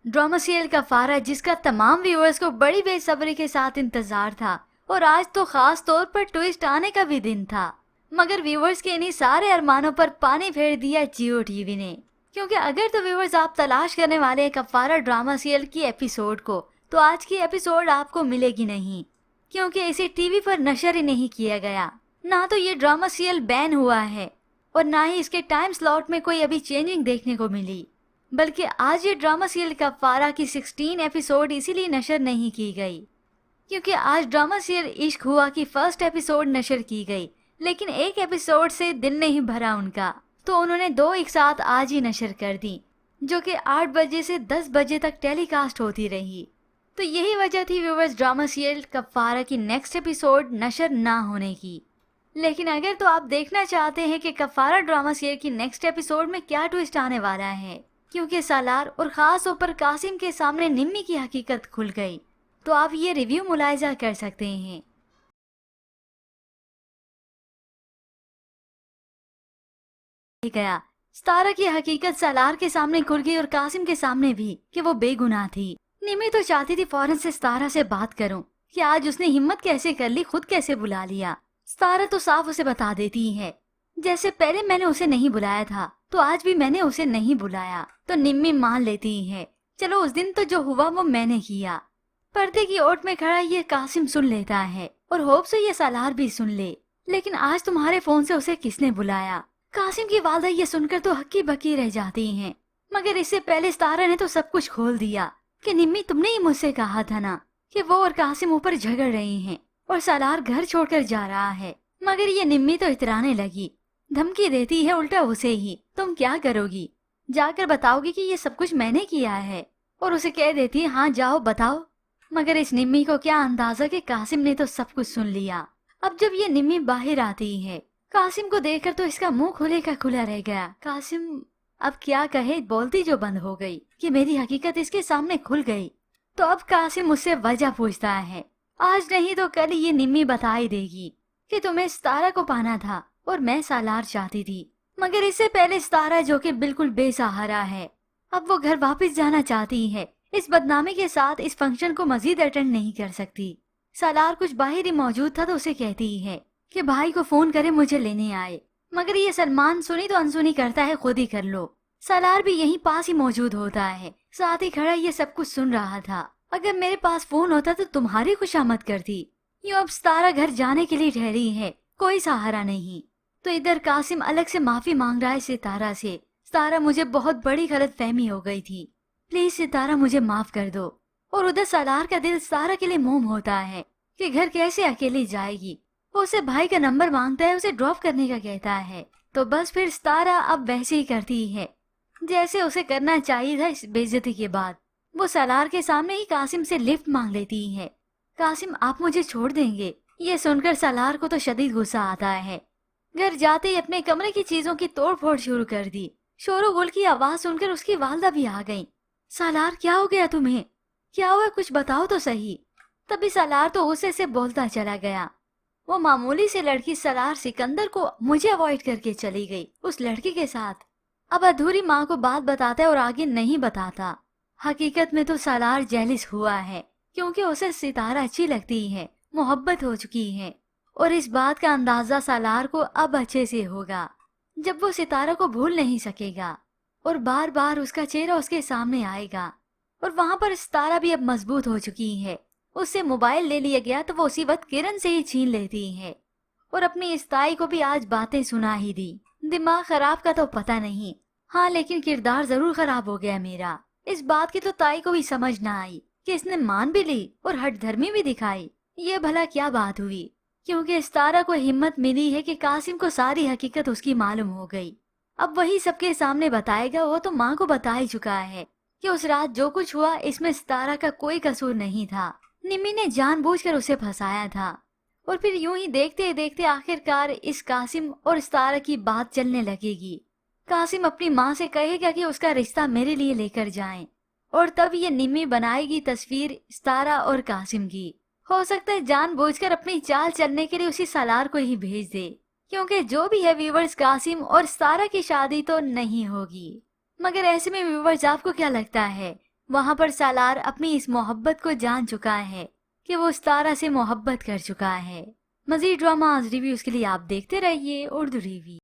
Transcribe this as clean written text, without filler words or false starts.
Drama serial का फारा जिसका तमाम व्यूअर्स को बड़ी बेसब्री के साथ इंतजार था और आज तो खास तौर पर ट्विस्ट आने का भी दिन था, मगर व्यूअर्स के इन्हीं सारे अरमानों पर पानी फेर दिया जियो टीवी ने। क्योंकि अगर तो व्यूअर्स आप तलाश करने वाले हैं कफारा ड्रामा सीरियल की एपिसोड को, तो आज की एपिसोड आपको मिलेगी नहीं, क्योंकि इसे टीवी पर नशर ही नहीं किया गया। ना तो ये ड्रामा सीरियल बैन हुआ है और ना ही इसके टाइम स्लॉट में कोई अभी चेंजिंग देखने को मिली, बल्कि आज ये ड्रामा सीरियल कफारा की 16 एपिसोड इसीलिए नशर नहीं की गई क्योंकि आज ड्रामा सीरियल इश्क हुआ की फर्स्ट एपिसोड नशर की गई, लेकिन एक एपिसोड से दिल नहीं भरा उनका, तो उन्होंने दो एक साथ आज ही नशर कर दी, जो कि 8 बजे से 10 बजे तक टेलीकास्ट होती रही। तो यही वजह थी व्यूअर्स ड्रामा सीरियल कफारा की नेक्स्ट एपिसोड नशर ना होने की। लेकिन अगर तो आप देखना चाहते हैं कि कफारा ड्रामा सीरियल की नेक्स्ट एपिसोड में क्या ट्विस्ट आने वाला है, क्योंकि सालार और खास तौर पर कासिम के सामने निम्मी की हकीकत खुल गई, तो आप ये रिव्यू मुलाहिजा कर सकते हैं। गया सितारा की हकीकत सालार के सामने खुल गई और कासिम के सामने भी कि वो बेगुनाह थी। निम्मी तो चाहती थी फौरन से सितारा से बात करूं कि आज उसने हिम्मत कैसे कर ली, खुद कैसे बुला लिया। सितारा तो साफ उसे बता देती है, जैसे पहले मैंने उसे नहीं बुलाया था तो आज भी मैंने उसे नहीं बुलाया। तो निम्मी मान लेती है, चलो उस दिन तो जो हुआ वो मैंने किया। पर्दे की ओट में खड़ा ये कासिम सुन लेता है और होप से ये सालार भी सुन ले, लेकिन आज तुम्हारे फोन से उसे किसने बुलाया। कासिम की वालदा ये सुनकर तो हक्की बक्की रह जाती हैं, मगर इससे पहले सितारा ने तो सब कुछ खोल दिया कि निम्मी तुमने ही मुझसे कहा था ना कि वो और कासिम ऊपर झगड़ रहे हैं और सालार घर छोड़कर जा रहा है। मगर ये निम्मी तो इतराने लगी, धमकी देती है उल्टा उसे ही, तुम क्या करोगी, जाकर बताओगी कि ये सब कुछ मैंने किया है, और उसे कह देती है हाँ जाओ बताओ। मगर इस निम्मी को क्या अंदाजा कि कासिम ने तो सब कुछ सुन लिया। अब जब ये निम्मी बाहर आती है, कासिम को देखकर तो इसका मुंह खुले का खुला रह गया। कासिम अब क्या कहे, बोलती जो बंद हो गई कि मेरी हकीकत इसके सामने खुल गई। तो अब कासिम मुझसे वजह पूछता है, आज नहीं तो कल ये निम्मी बता ही देगी कि तुम्हें सितारा को पाना था और मैं सालार चाहती थी। मगर इससे पहले सितारा जो कि बिल्कुल बेसहारा है, अब वो घर वापस जाना चाहती है। इस बदनामी के साथ इस फंक्शन को मजीद अटेंड नहीं कर सकती। सालार कुछ बाहर ही मौजूद था तो उसे कहती है कि भाई को फोन करे मुझे लेने आए, मगर ये सलमान सुनी तो अनसुनी करता है, खुद ही कर लो। सालार भी यहीं पास ही मौजूद होता है, साथ ही खड़ा ये सब कुछ सुन रहा था। अगर मेरे पास फोन होता तो तुम्हारी खुशामद करती। यूं अब सितारा घर जाने के लिए ठहरी है, कोई सहारा नहीं। तो इधर कासिम अलग से माफी मांग रहा है सितारा से, सितारा मुझे बहुत बड़ी गलतफहमी हो गई थी, प्लीज सितारा मुझे माफ कर दो। और उधर सालार का दिल सितारा के लिए मोम होता है कि घर कैसे अकेली जाएगी। वो उसे भाई का नंबर मांगता है, उसे ड्रॉप करने का कहता है। तो बस फिर सितारा अब वैसे ही करती है जैसे उसे करना चाहिए था। इस बेइज्जती के बाद वो सालार के सामने ही कासिम से लिफ्ट मांग लेती है। कासिम आप मुझे छोड़ देंगे। ये सुनकर सालार को तो शदीद गुस्सा आता है। घर जाते ही अपने कमरे की चीजों की तोड़ फोड़ शुरू कर दी। शोरो गुल की आवाज सुनकर उसकी वालदा भी आ गई। सालार क्या हो गया तुम्हें, क्या हुआ, कुछ बताओ तो सही। तभी सालार तो गुस्से से बोलता चला गया, वो मामूली सी लड़की सालार सिकंदर को मुझे अवॉइड करके चली गई उस लड़की के साथ। अब अधूरी माँ को बात बताता है और आगे नहीं बताता। हकीकत में तो सालार जेलिस हुआ है, क्योंकि उसे सितारा अच्छी लगती है, मोहब्बत हो चुकी है। और इस बात का अंदाजा सालार को अब अच्छे से होगा जब वो सितारा को भूल नहीं सकेगा और बार बार उसका चेहरा उसके सामने आएगा। और वहाँ पर सितारा भी अब मजबूत हो चुकी है। उससे मोबाइल ले लिया गया तो वो उसी वक्त किरण से ही छीन लेती है और अपनी इस ताई को भी आज बातें सुना ही दी। दिमाग खराब का तो पता नहीं, हाँ लेकिन किरदार जरूर खराब हो गया मेरा। इस बात की तो ताई को भी समझ ना आई कि इसने मान भी ली और हठधर्मी भी दिखाई। ये भला क्या बात हुई, क्योंकि सितारा को हिम्मत मिली है कि कासिम को सारी हकीकत उसकी मालूम हो गई। अब वही सबके सामने बताएगा। वो तो माँ को बता ही चुका है कि उस रात जो कुछ हुआ इसमें सितारा का कोई कसूर नहीं था, निम्मी ने जानबूझकर उसे फंसाया था। और फिर यूं ही देखते देखते आखिरकार इस कासिम और सितारा की बात चलने लगेगी। कासिम अपनी माँ से कहेगा कि उसका रिश्ता मेरे लिए लेकर जाएं, और तब ये निम्मी बनाएगी तस्वीर सितारा और कासिम की। हो सकता है जानबूझकर अपनी चाल चलने के लिए उसी सालार को ही भेज दे, क्योंकि जो भी है व्यूवर्स, कासिम और सितारा की शादी तो नहीं होगी। मगर ऐसे में व्यूवर्स आपको क्या लगता है وہاں پر سالار اپنی اس محبت کو جان چکا ہے کہ وہ ستارہ سے محبت کر چکا ہے۔ مزید ڈراماز ریویوز کے لیے آپ دیکھتے رہیے اردو ریوی۔